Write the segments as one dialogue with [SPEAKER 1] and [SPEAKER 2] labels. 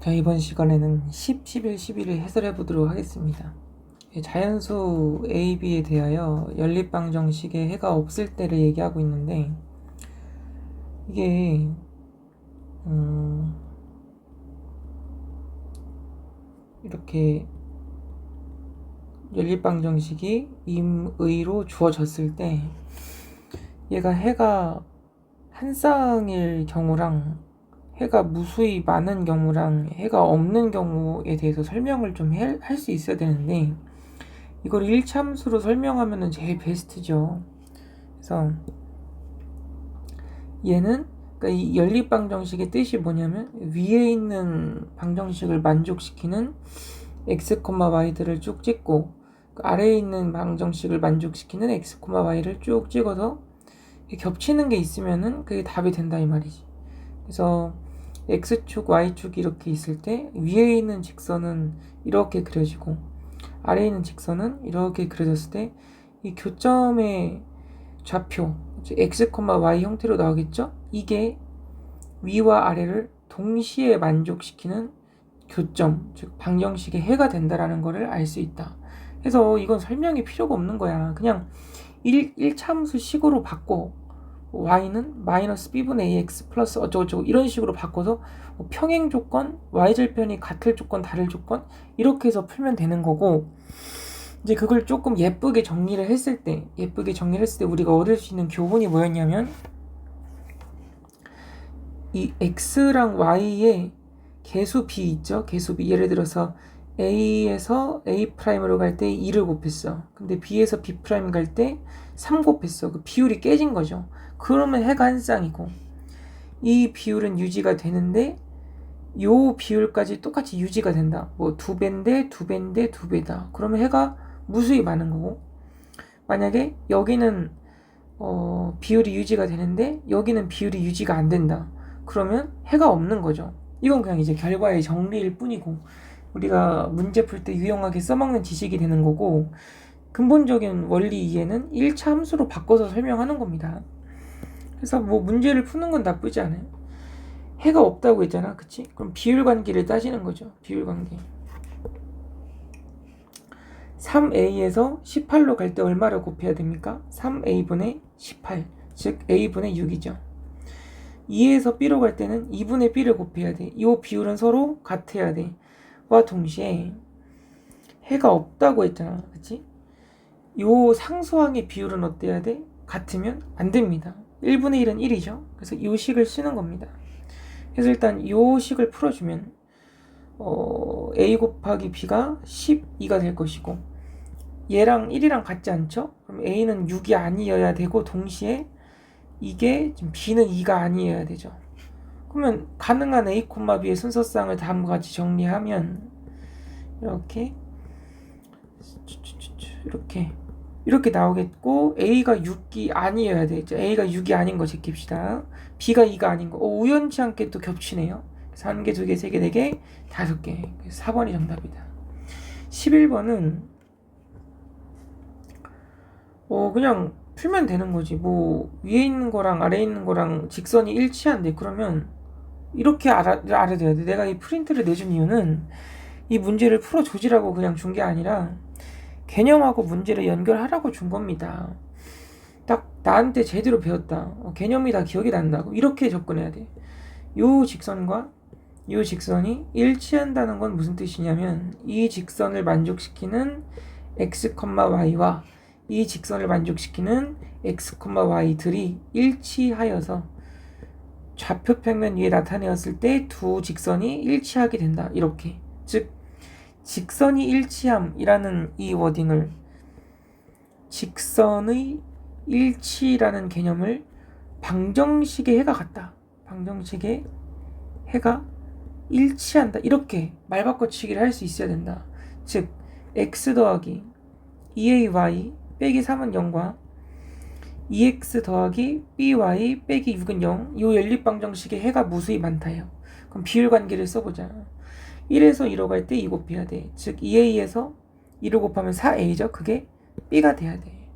[SPEAKER 1] 자, 이번 시간에는 10, 11, 11을 해설해 보도록 하겠습니다. 자연수 A, B에 대하여 연립방정식에 해가 없을 때를 얘기하고 있는데, 이게 이렇게 연립방정식이 임의로 주어졌을 때 얘가 해가 한 쌍일 경우랑 해가 무수히 많은 경우랑 해가 없는 경우에 대해서 설명을 좀 할 수 있어야 되는데, 이걸 1참수로 설명하면 제일 베스트죠. 그래서 얘는, 그러니까 이 연립방정식의 뜻이 뭐냐면 위에 있는 방정식을 만족시키는 x, y들을 쭉 찍고 아래에 있는 방정식을 만족시키는 x, y를 쭉 찍어서 겹치는 게 있으면은 그게 답이 된다 이 말이지. 그래서 x축, y축 이렇게 있을 때 위에 있는 직선은 이렇게 그려지고 아래에 있는 직선은 이렇게 그려졌을 때 이 교점의 좌표 x, y 형태로 나오겠죠? 이게 위와 아래를 동시에 만족시키는 교점, 즉 방정식의 해가 된다라는 것을 알 수 있다. 그래서 이건 설명이 필요가 없는 거야. 그냥 1참수 식으로 바꿔 y는 마이너스 b분의 ax 플러스 어쩌고저쩌고 이런 식으로 바꿔서 평행 조건, y절편이 같을 조건, 다를 조건 이렇게 해서 풀면 되는 거고, 이제 그걸 조금 예쁘게 정리를 했을 때 우리가 얻을 수 있는 교훈이 뭐였냐면, 이 x랑 y의 개수 b 있죠? 개수 b. 예를 들어서 a에서 a'으로 갈 때 2를 곱했어. 근데 b에서 b' 갈 때 3 곱했어. 그 비율이 깨진 거죠. 그러면 해가 한 쌍이고, 이 비율은 유지가 되는데 요 비율까지 똑같이 유지가 된다. 뭐 2배인데 2배인데 2배다. 그러면 해가 무수히 많은 거고, 만약에 여기는 비율이 유지가 되는데 여기는 비율이 유지가 안 된다. 그러면 해가 없는 거죠. 이건 그냥 이제 결과의 정리일 뿐이고, 우리가 문제 풀 때 유용하게 써먹는 지식이 되는 거고, 근본적인 원리 이해는 1차 함수로 바꿔서 설명하는 겁니다. 그래서 뭐 문제를 푸는 건 나쁘지 않아요. 해가 없다고 했잖아, 그치? 그럼 비율 관계를 따지는 거죠. 비율 관계. 3a에서 18로 갈 때 얼마를 곱해야 됩니까? 3a분의 18, 즉 a분의 6이죠. 2에서 b로 갈 때는 2분의 b를 곱해야 돼. 이 비율은 서로 같아야 돼. 와 동시에 해가 없다고 했잖아, 그치? 요 상수항의 비율은 어때야 돼? 같으면 안 됩니다. 1분의 1은 1이죠. 그래서 이 식을 쓰는 겁니다. 그래서 일단 이 식을 풀어주면 a 곱하기 b가 12가 될 것이고, 얘랑 1이랑 같지 않죠? 그럼 a는 6이 아니어야 되고, 동시에 이게 지금 b는 2가 아니어야 되죠. 그러면 가능한 a, b의 순서쌍을 다음과 같이 정리하면 이렇게 나오겠고, a가 6이 아니어야 되죠. a가 6이 아닌 거 제낍시다. b가 2가 아닌 거. 우연치 않게 또 겹치네요. 그래서 1개, 2개, 3개, 4개, 5개. 4번이 정답이다. 11번은 그냥 풀면 되는 거지. 뭐 위에 있는 거랑 아래에 있는 거랑 직선이 일치한데, 그러면 이렇게 알아둬야 돼. 내가 이 프린트를 내준 이유는 이 문제를 풀어주지라고 그냥 준 게 아니라 개념하고 문제를 연결하라고 준 겁니다. 딱 나한테 제대로 배웠다, 개념이 다 기억이 난다고 이렇게 접근해야 돼. 요 직선과 요 직선이 일치한다는 건 무슨 뜻이냐면, 이 직선을 만족시키는 x, y와 이 직선을 만족시키는 x, y들이 일치하여서 좌표 평면 위에 나타내었을 때 두 직선이 일치하게 된다. 이렇게. 즉 직선이 일치함이라는 이 워딩을, 직선의 일치라는 개념을 방정식의 해가 같다, 방정식의 해가 일치한다, 이렇게 말바꿔치기를 할 수 있어야 된다. 즉 x 더하기 2ay 빼기 3은 0과 2x 더하기 by 빼기 6은 0, 이 연립방정식의 해가 무수히 많다요. 그럼 비율 관계를 써보자. 1에서 2로 갈 때 2 곱해야 돼. 즉 2a에서 2를 곱하면 4a죠. 그게 b가 돼야 돼.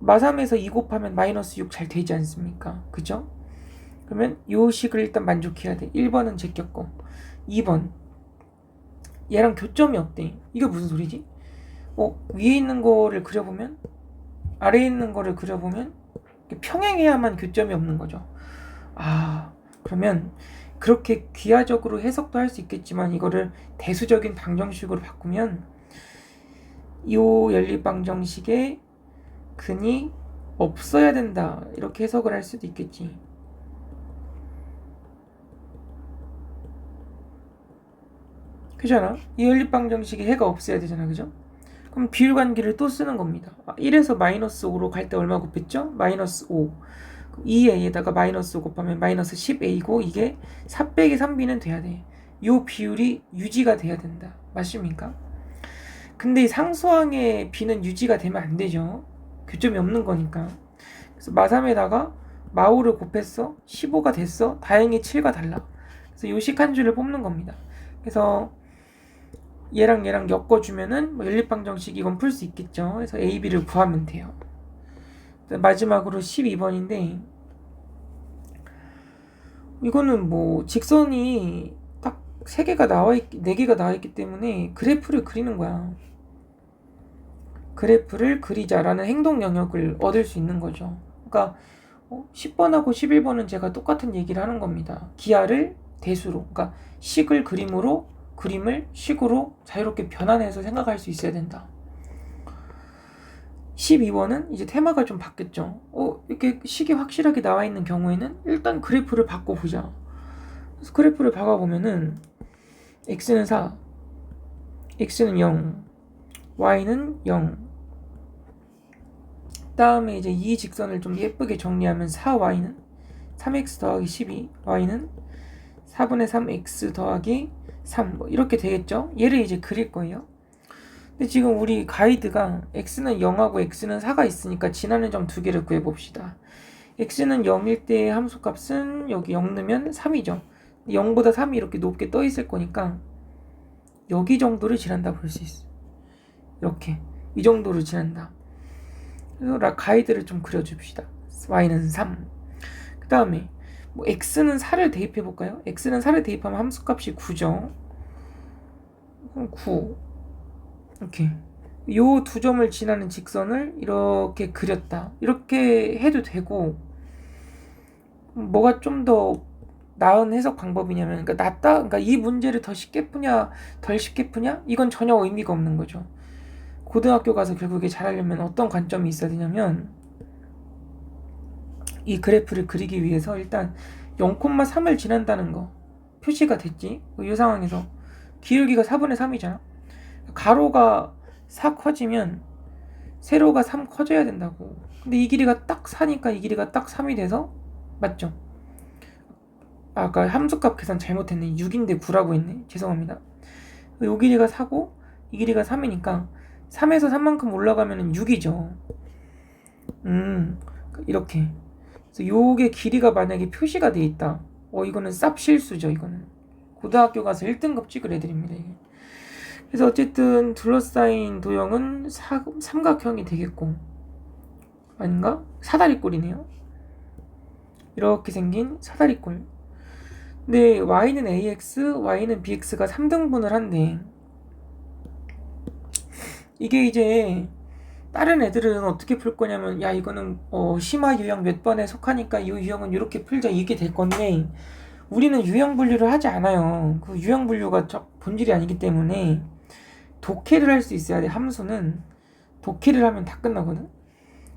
[SPEAKER 1] 마3에서 2 곱하면 마이너스 6 잘 되지 않습니까? 그죠? 그러면 요 식을 일단 만족해야 돼. 1번은 제꼈고 2번 얘랑 교점이 없대. 이게 무슨 소리지? 위에 있는 거를 그려보면 아래에 있는 거를 그려보면 평행해야만 교점이 없는 거죠. 그러면 그렇게 귀화적으로 해석도 할 수 있겠지만 이거를 대수적인 방정식으로 바꾸면 이 연립방정식에 근이 없어야 된다 이렇게 해석을 할 수도 있겠지. 그잖아. 이 연립방정식에 해가 없어야 되잖아. 그죠? 그럼 비율관계를 또 쓰는 겁니다. 1에서 마이너스 5로 갈 때 얼마 곱했죠? 마이너스 5. 2a에다가 마이너스 5 곱하면 마이너스 10a고 이게 4 빼기 3b는 돼야 돼. 이 비율이 유지가 돼야 된다. 맞습니까? 근데 이 상수항의 b는 유지가 되면 안 되죠. 교점이 없는 거니까. 그래서 마3에다가 마5를 곱했어. 15가 됐어. 다행히 7과 달라. 그래서 요 식 한 줄을 뽑는 겁니다. 그래서 얘랑 엮어주면은 연립방정식 이건 풀 수 있겠죠. 그래서 a, b를 구하면 돼요. 마지막으로 12번인데 이거는 직선이 딱 3개가 나와있기 4개가 나와있기 때문에 그래프를 그리는 거야. 그래프를 그리자라는 행동 영역을 얻을 수 있는 거죠. 그러니까 10번하고 11번은 제가 똑같은 얘기를 하는 겁니다. 기하를 대수로, 그러니까 식을 그림으로, 그림을 식으로 자유롭게 변환해서 생각할 수 있어야 된다. 12번은 이제 테마가 좀 바뀌었죠. 이렇게 식이 확실하게 나와 있는 경우에는 일단 그래프를 바꿔보자. 그래서 그래프를 박아보면은 x는 4, x는 0, y는 0. 다음에 이제 이 직선을 좀 예쁘게 정리하면 4y는 3x 더하기 12, y는 4분의 3x 더하기 3 이렇게 되겠죠. 얘를 이제 그릴 거예요. 근데 지금 우리 가이드가 x는 0하고 x는 4가 있으니까 지나는 점 2개를 구해봅시다. x는 0일 때의 함수값은 여기 0 넣으면 3이죠. 0보다 3이 이렇게 높게 떠 있을 거니까 여기 정도를 지난다 볼 수 있어. 이렇게 이 정도를 지난다. 그래서 가이드를 좀 그려줍시다. y는 3. 그 다음에 x는 4를 대입해볼까요? x는 4를 대입하면 함수값이 9죠. 그럼 9 이렇게 요 두 점을 지나는 직선을 이렇게 그렸다. 이렇게 해도 되고 뭐가 좀 더 나은 해석 방법이냐면 그러니까 이 문제를 더 쉽게 푸냐 덜 쉽게 푸냐 이건 전혀 의미가 없는 거죠. 고등학교 가서 결국에 잘하려면 어떤 관점이 있어야 되냐면 이 그래프를 그리기 위해서 일단 0,3을 지난다는 거 표시가 됐지. 이 상황에서 기울기가 4분의 3이잖아. 가로가 4 커지면 세로가 3 커져야 된다고. 근데 이 길이가 딱 4니까 이 길이가 딱 3이 돼서 맞죠? 아까 함수값 계산 잘못했네. 6인데 9라고 했네. 죄송합니다. 이 길이가 4고 이 길이가 3이니까 3에서 3만큼 올라가면 6이죠. 이렇게. 그래서 요게 길이가 만약에 표시가 돼 있다. 이거는 쌉 실수죠. 이거는 고등학교 가서 1등급 찍을 애들입니다. 이게. 그래서 어쨌든 둘러싸인 도형은 삼각형이 되겠고 아닌가? 사다리꼴이네요. 이렇게 생긴 사다리꼴. 근데 y는 ax, y는 bx가 3등분을 한대. 이게 이제 다른 애들은 어떻게 풀 거냐면 야 이거는 심화 유형 몇 번에 속하니까 이 유형은 이렇게 풀자 이게 될 건데 우리는 유형 분류를 하지 않아요. 그 유형 분류가 본질이 아니기 때문에 독해를 할 수 있어야 돼. 함수는 독해를 하면 다 끝나거든.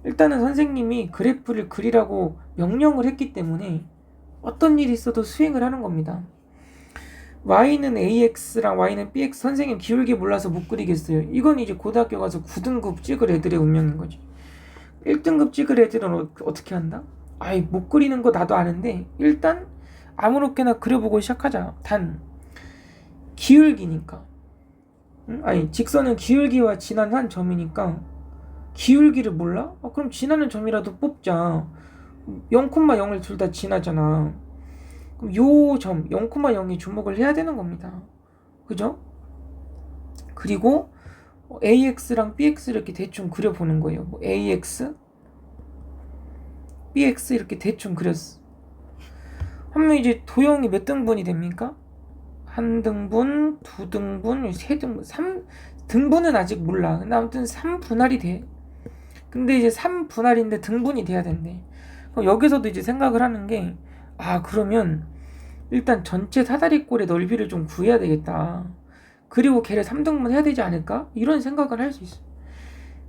[SPEAKER 1] 일단은 선생님이 그래프를 그리라고 명령을 했기 때문에 어떤 일이 있어도 수행을 하는 겁니다. y는 ax랑 y는 bx 선생님 기울기 몰라서 못 그리겠어요. 이건 이제 고등학교 가서 9등급 찍을 애들의 운명인 거지. 1등급 찍을 애들은 어떻게 한다? 못 그리는 거 나도 아는데 일단 아무렇게나 그려보고 시작하자. 단 기울기니까 직선은 기울기와 지난 점이니까 기울기를 몰라? 그럼 지나는 점이라도 뽑자. 0,0을 둘 다 지나잖아. 그럼 요 점 0,0이 주목을 해야 되는 겁니다. 그죠? 그리고 AX랑 BX 이렇게 대충 그려보는 거예요. AX, BX 이렇게 대충 그렸어. 하면 이제 도형이 몇 등분이 됩니까? 1등분, 2등분, 3등분, 3등분은 아직 몰라. 근데 아무튼 3분할이 돼. 근데 이제 3분할인데 등분이 돼야 된대. 그럼 여기서도 이제 생각을 하는 게, 그러면 일단 전체 사다리꼴의 넓이를 좀 구해야 되겠다. 그리고 걔를 3등분 해야 되지 않을까? 이런 생각을 할 수 있어.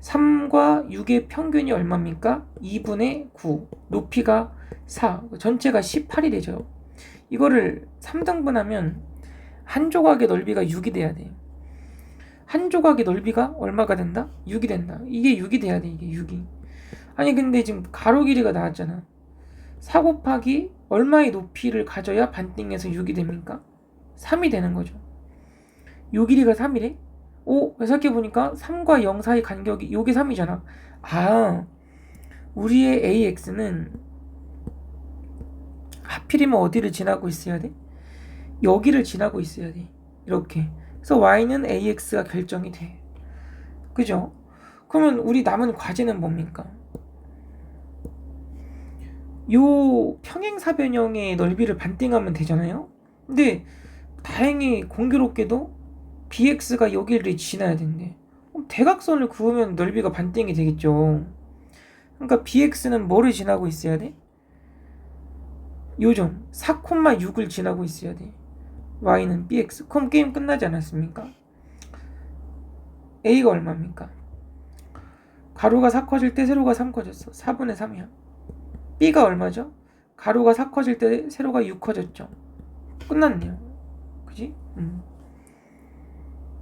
[SPEAKER 1] 3과 6의 평균이 얼마입니까? 2분의 9. 높이가 4. 전체가 18이 되죠. 이거를 3등분하면 한 조각의 넓이가 6이 돼야 돼. 한 조각의 넓이가 얼마가 된다? 6이 된다. 이게 6이 돼야 돼. 이게 6이. 아니 근데 지금 가로 길이가 나왔잖아. 4 곱하기 얼마의 높이를 가져야 반띵해서 6이 됩니까? 3이 되는 거죠. 요 길이가 3이래? 생각해보니까 3과 0 사이 간격이 요게 3이잖아. 우리의 AX는 하필이면 어디를 지나고 있어야 돼? 여기를 지나고 있어야 돼. 이렇게. 그래서 Y는 AX가 결정이 돼. 그죠? 그러면 우리 남은 과제는 뭡니까? 요 평행사변형의 넓이를 반띵하면 되잖아요? 근데 다행히 공교롭게도 BX가 여기를 지나야 된대. 그럼 대각선을 그으면 넓이가 반띵이 되겠죠. 그러니까 BX는 뭐를 지나고 있어야 돼? 요점 4,6을 지나고 있어야 돼. Y는 BX. 그럼 게임 끝나지 않았습니까? A가 얼마입니까? 가로가 4 커질 때 세로가 3 커졌어. 4분의 3이야. B가 얼마죠? 가로가 4 커질 때 세로가 6 커졌죠. 끝났네요. 그지?